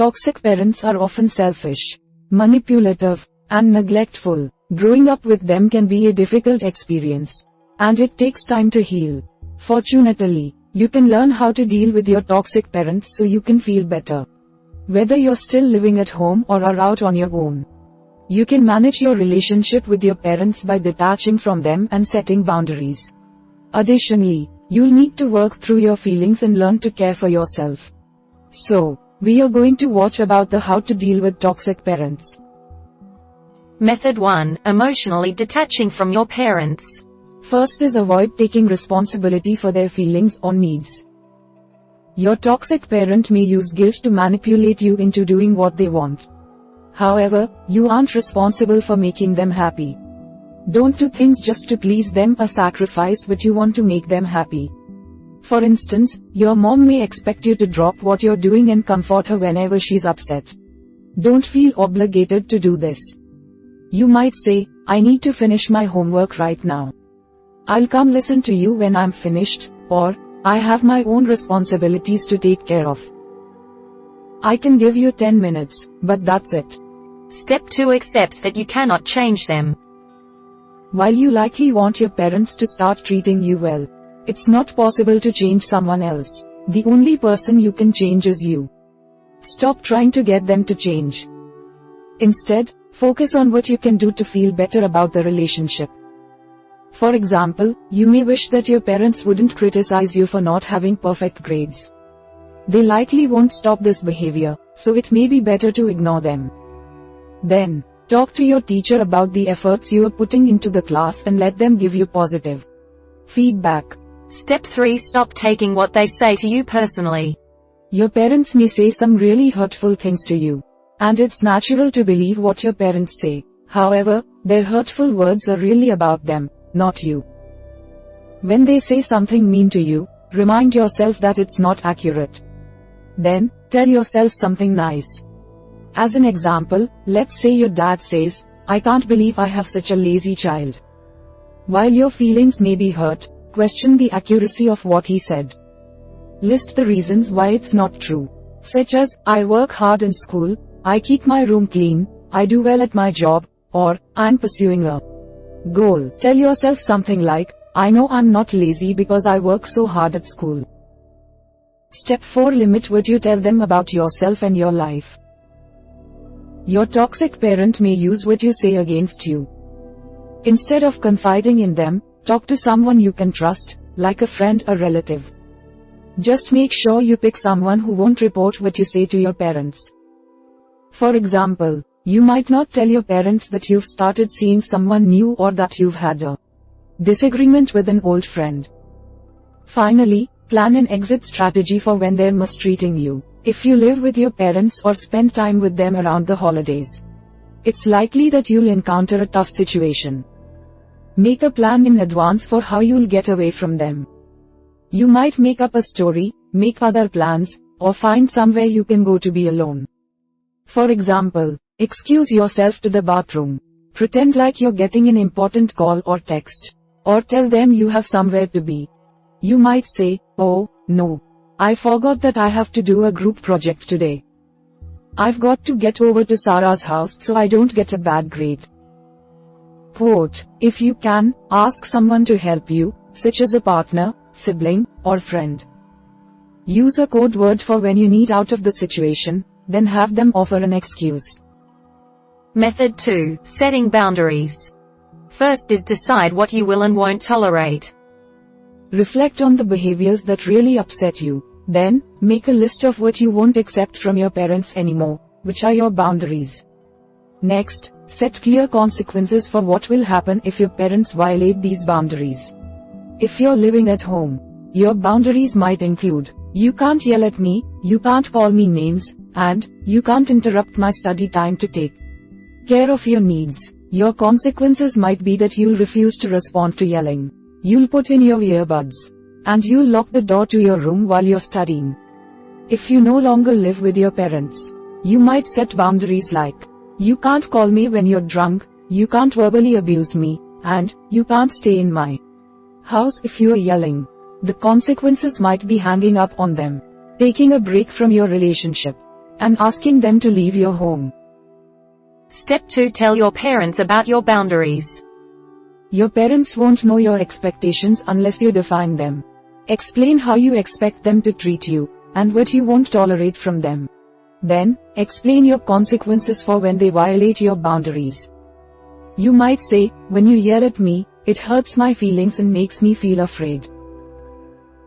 Toxic parents are often selfish, manipulative, and neglectful. Growing up with them can be a difficult experience, and it takes time to heal. Fortunately, you can learn how to deal with your toxic parents so you can feel better. Whether you're still living at home or are out on your own, you can manage your relationship with your parents by detaching from them and setting boundaries. Additionally, you'll need to work through your feelings and learn to care for yourself. So, we are going to watch about the how to deal with toxic parents. Method 1. Emotionally detaching from your parents. First is avoid taking responsibility for their feelings or needs. Your toxic parent may use guilt to manipulate you into doing what they want. However, you aren't responsible for making them happy. Don't do things just to please them or sacrifice what you want to make them happy. For instance, your mom may expect you to drop what you're doing and comfort her whenever she's upset. Don't feel obligated to do this. You might say, I need to finish my homework right now. I'll come listen to you when I'm finished, or, I have my own responsibilities to take care of. I can give you 10 minutes, but that's it. Step 2. Accept that you cannot change them. While you likely want your parents to start treating you well, it's not possible to change someone else. The only person you can change is you. Stop trying to get them to change. Instead, focus on what you can do to feel better about the relationship. For example, you may wish that your parents wouldn't criticize you for not having perfect grades. They likely won't stop this behavior, so it may be better to ignore them. Then, talk to your teacher about the efforts you are putting into the class and let them give you positive feedback. Step 3. Stop taking what they say to you personally. Your parents may say some really hurtful things to you, and it's natural to believe what your parents say. However, their hurtful words are really about them, not you. When they say something mean to you, remind yourself that it's not accurate. Then, tell yourself something nice. As an example, let's say your dad says, I can't believe I have such a lazy child. While your feelings may be hurt, question the accuracy of what he said. List the reasons why it's not true, such as, I work hard in school, I keep my room clean, I do well at my job, or, I'm pursuing a goal. Tell yourself something like, I know I'm not lazy because I work so hard at school. Step 4. Limit what you tell them about yourself and your life. Your toxic parent may use what you say against you. Instead of confiding in them, talk to someone you can trust, like a friend or relative. Just make sure you pick someone who won't report what you say to your parents. For example, you might not tell your parents that you've started seeing someone new or that you've had a disagreement with an old friend. Finally, plan an exit strategy for when they're mistreating you. If you live with your parents or spend time with them around the holidays, it's likely that you'll encounter a tough situation. Make a plan in advance for how you'll get away from them. You might make up a story, make other plans, or find somewhere you can go to be alone. For example, excuse yourself to the bathroom. Pretend like you're getting an important call or text. Or tell them you have somewhere to be. You might say, oh, no. I forgot that I have to do a group project today. I've got to get over to Sarah's house so I don't get a bad grade. Quote, if you can, ask someone to help you, such as a partner, sibling, or friend. Use a code word for when you need out of the situation, then have them offer an excuse. Method 2. Setting boundaries. First is decide what you will and won't tolerate. Reflect on the behaviors that really upset you. Then, make a list of what you won't accept from your parents anymore, which are your boundaries. Next, set clear consequences for what will happen if your parents violate these boundaries. If you're living at home, your boundaries might include, you can't yell at me, you can't call me names, and, you can't interrupt my study time to take care of your needs. Your consequences might be that you'll refuse to respond to yelling. You'll put in your earbuds. And you'll lock the door to your room while you're studying. If you no longer live with your parents, you might set boundaries like, you can't call me when you're drunk, you can't verbally abuse me, and, you can't stay in my house if you're yelling. The consequences might be hanging up on them, taking a break from your relationship, and asking them to leave your home. Step 2. Tell your parents about your boundaries. Your parents won't know your expectations unless you define them. Explain how you expect them to treat you, and what you won't tolerate from them. Then, explain your consequences for when they violate your boundaries. You might say, "When you yell at me, it hurts my feelings and makes me feel afraid.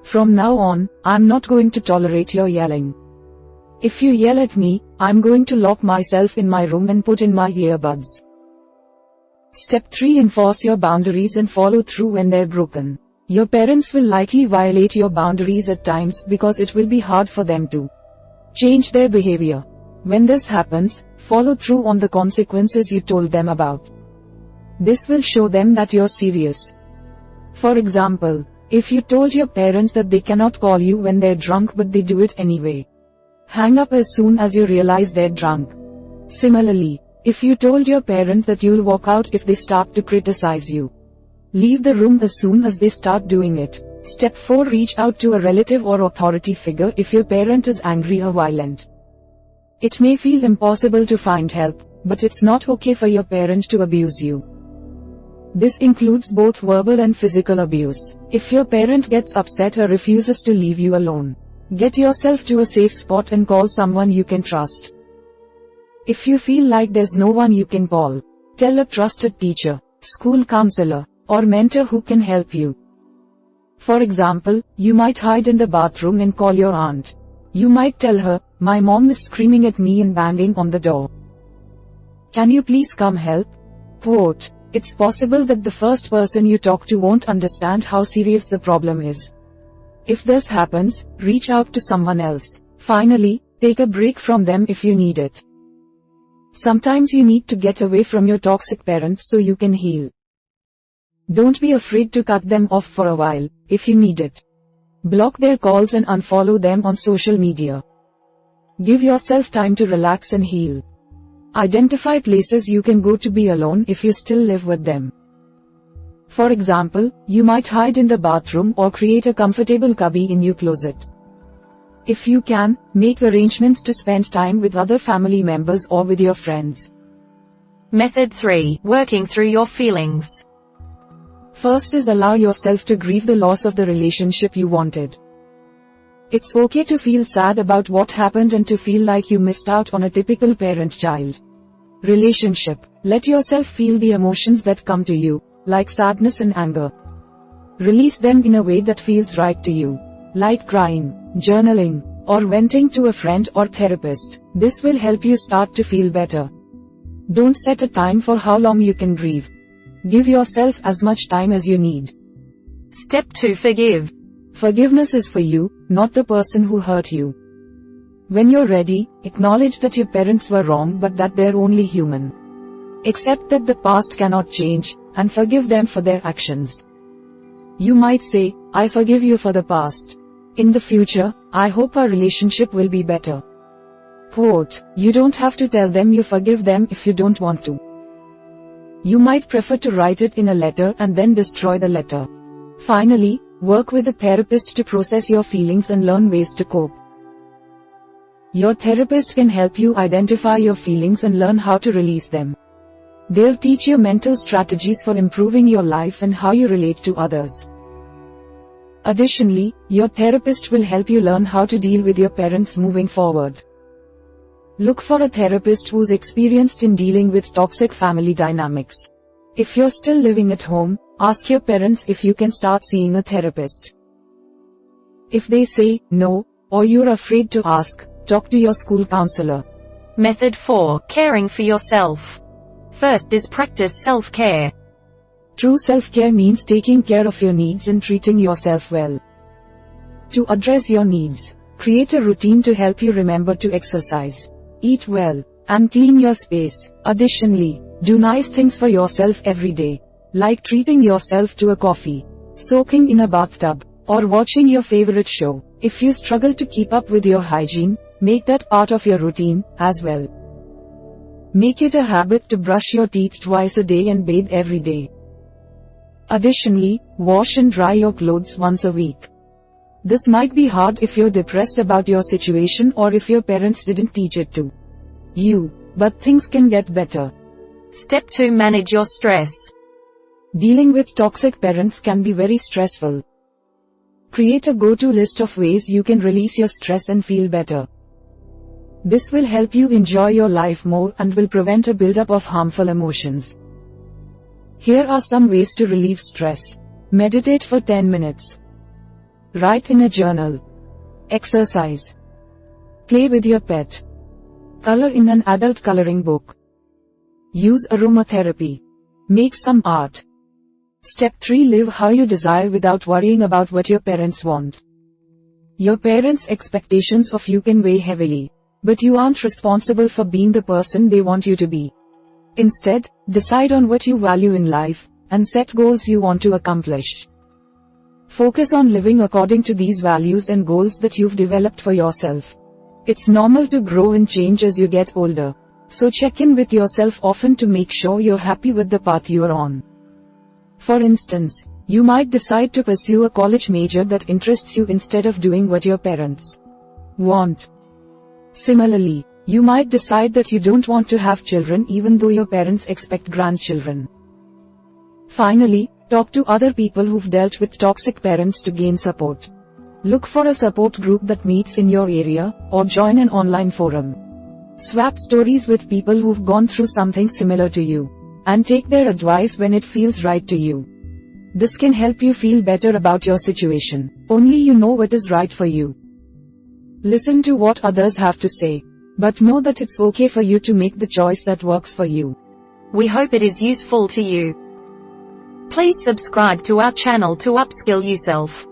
From now on, I'm not going to tolerate your yelling. If you yell at me, I'm going to lock myself in my room and put in my earbuds." Step 3. Enforce your boundaries and follow through when they're broken. Your parents will likely violate your boundaries at times because it will be hard for them to change their behavior. When this happens, follow through on the consequences you told them about. This will show them that you're serious. For example, if you told your parents that they cannot call you when they're drunk but they do it anyway, hang up as soon as you realize they're drunk. Similarly, if you told your parents that you'll walk out if they start to criticize you, leave the room as soon as they start doing it. Step 4. Reach out to a relative or authority figure if your parent is angry or violent. It may feel impossible to find help, but it's not okay for your parent to abuse you. This includes both verbal and physical abuse. If your parent gets upset or refuses to leave you alone, get yourself to a safe spot and call someone you can trust. If you feel like there's no one you can call, tell a trusted teacher, school counselor, or mentor who can help you. For example, you might hide in the bathroom and call your aunt. You might tell her, "My mom is screaming at me and banging on the door. Can you please come help?" Quote, "It's possible that the first person you talk to won't understand how serious the problem is. If this happens, reach out to someone else. Finally, take a break from them if you need it. Sometimes you need to get away from your toxic parents so you can heal. Don't be afraid to cut them off for a while, if you need it. Block their calls and unfollow them on social media. Give yourself time to relax and heal. Identify places you can go to be alone if you still live with them. For example, you might hide in the bathroom or create a comfortable cubby in your closet. If you can, make arrangements to spend time with other family members or with your friends. Method 3. Working through your feelings. First is allow yourself to grieve the loss of the relationship you wanted. It's okay to feel sad about what happened and to feel like you missed out on a typical parent-child relationship. Let yourself feel the emotions that come to you, like sadness and anger. Release them in a way that feels right to you, like crying, journaling, or venting to a friend or therapist. This will help you start to feel better. Don't set a time for how long you can grieve. Give yourself as much time as you need. Step 2. Forgive. Forgiveness is for you, not the person who hurt you. When you're ready, acknowledge that your parents were wrong but that they're only human. Accept that the past cannot change, and forgive them for their actions. You might say, "I forgive you for the past. In the future, I hope our relationship will be better." Quote, you don't have to tell them you forgive them if you don't want to. You might prefer to write it in a letter and then destroy the letter. Finally, work with a therapist to process your feelings and learn ways to cope. Your therapist can help you identify your feelings and learn how to release them. They'll teach you mental strategies for improving your life and how you relate to others. Additionally, your therapist will help you learn how to deal with your parents moving forward. Look for a therapist who's experienced in dealing with toxic family dynamics. If you're still living at home, ask your parents if you can start seeing a therapist. If they say no, or you're afraid to ask, talk to your school counselor. Method 4. Caring for yourself. First is practice self-care. True self-care means taking care of your needs and treating yourself well. To address your needs, create a routine to help you remember to exercise, eat well, and clean your space. Additionally, do nice things for yourself every day, like treating yourself to a coffee, soaking in a bathtub, or watching your favorite show. If you struggle to keep up with your hygiene, make that part of your routine, as well. Make it a habit to brush your teeth twice a day and bathe every day. Additionally, wash and dry your clothes once a week. This might be hard if you're depressed about your situation or if your parents didn't teach it to you, but things can get better. Step 2. Manage your stress. Dealing with toxic parents can be very stressful. Create a go-to list of ways you can release your stress and feel better. This will help you enjoy your life more and will prevent a buildup of harmful emotions. Here are some ways to relieve stress. Meditate for 10 minutes. Write in a journal. Exercise. Play with your pet. Color in an adult coloring book. Use aromatherapy. Make some art. Step 3. Live how you desire without worrying about what your parents want. Your parents' expectations of you can weigh heavily, but you aren't responsible for being the person they want you to be. Instead, decide on what you value in life, and set goals you want to accomplish. Focus on living according to these values and goals that you've developed for yourself. It's normal to grow and change as you get older, so check in with yourself often to make sure you're happy with the path you're on. For instance, you might decide to pursue a college major that interests you instead of doing what your parents want. Similarly, you might decide that you don't want to have children even though your parents expect grandchildren. Finally, talk to other people who've dealt with toxic parents to gain support. Look for a support group that meets in your area, or join an online forum. Swap stories with people who've gone through something similar to you, and take their advice when it feels right to you. This can help you feel better about your situation. Only you know what is right for you. Listen to what others have to say, but know that it's okay for you to make the choice that works for you. We hope it is useful to you. Please subscribe to our channel to upskill yourself.